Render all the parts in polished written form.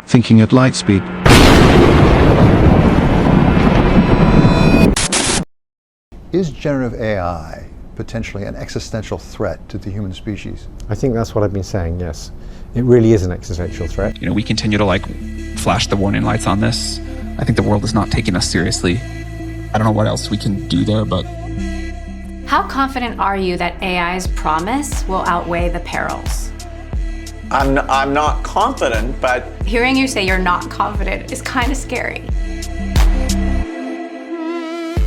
Thinking at light speed. Is generative AI potentially an existential threat to the human species? I think that's what I've been saying, yes. It really is an existential threat. We continue to flash the warning lights on this. I think the world is not taking us seriously. I don't know what else we can do there, but... How confident are you that AI's promise will outweigh the perils? I'm not confident, but... Hearing you say you're not confident is kind of scary.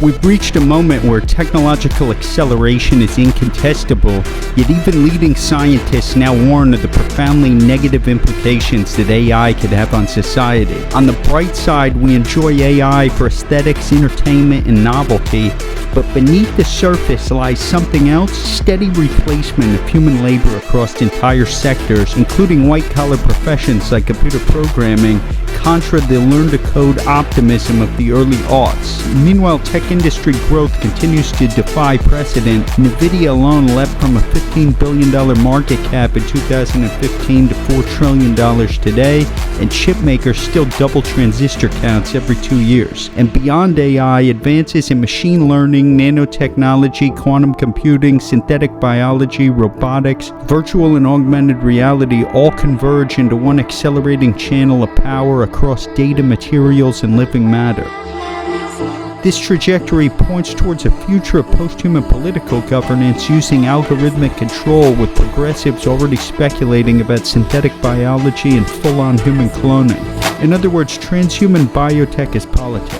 We've reached a moment where technological acceleration is incontestable, yet even leading scientists now warn of the profoundly negative implications that AI could have on society. On the bright side, we enjoy AI for aesthetics, entertainment, and novelty, but beneath the surface lies something else: steady replacement of human labor across entire sectors, including white-collar professions like computer programming, contra the learn-to-code optimism of the early aughts. Meanwhile, tech industry growth continues to defy precedent. Nvidia alone leapt from a $15 billion market cap in 2015 to $4 trillion today, and chip makers still double transistor counts every 2 years. And beyond AI, advances in machine learning, nanotechnology, quantum computing, synthetic biology, robotics, virtual and augmented reality all converge into one accelerating channel of power across data, materials, and living matter. This trajectory points towards a future of post-human political governance using algorithmic control, with progressives already speculating about synthetic biology and full-on human cloning. In other words, transhuman biotech is politics.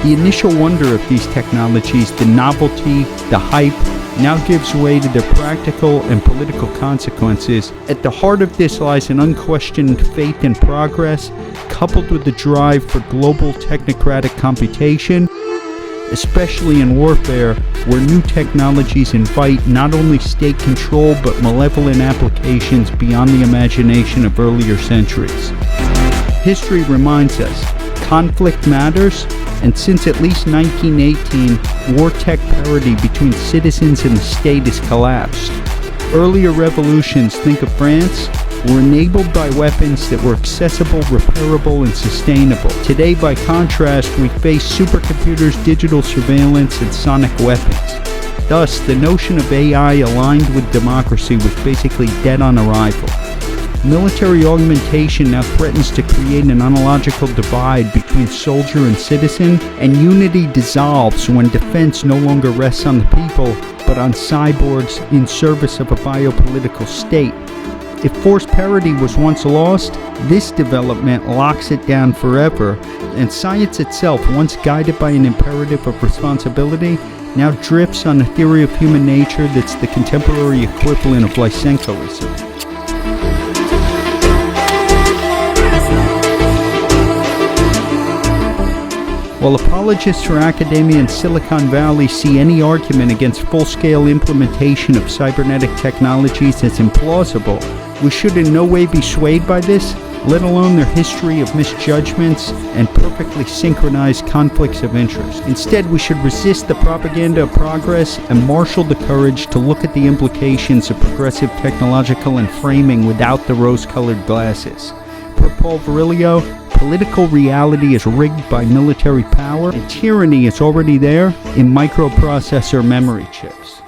The initial wonder of these technologies, the novelty, the hype, now gives way to their practical and political consequences. At the heart of this lies an unquestioned faith in progress, coupled with the drive for global technocratic computation, especially in warfare, where new technologies invite not only state control but malevolent applications beyond the imagination of earlier centuries. History reminds us, conflict matters, and since at least 1918, war-tech parity between citizens and the state has collapsed. Earlier revolutions, think of France, were enabled by weapons that were accessible, repairable, and sustainable. Today, by contrast, we face supercomputers, digital surveillance, and sonic weapons. Thus, the notion of AI aligned with democracy was basically dead on arrival. Military augmentation now threatens to create an ontological divide between soldier and citizen, and unity dissolves when defense no longer rests on the people, but on cyborgs in service of a biopolitical state. If force parity was once lost, this development locks it down forever, and science itself, once guided by an imperative of responsibility, now drifts on a theory of human nature that's the contemporary equivalent of Lysenkoism. While apologists for academia in Silicon Valley see any argument against full-scale implementation of cybernetic technologies as implausible, we should in no way be swayed by this, let alone their history of misjudgments and perfectly synchronized conflicts of interest. Instead, we should resist the propaganda of progress and marshal the courage to look at the implications of progressive technological and framing without the rose-colored glasses. Per Paul Virilio, political reality is rigged by military power, and tyranny is already there in microprocessor memory chips.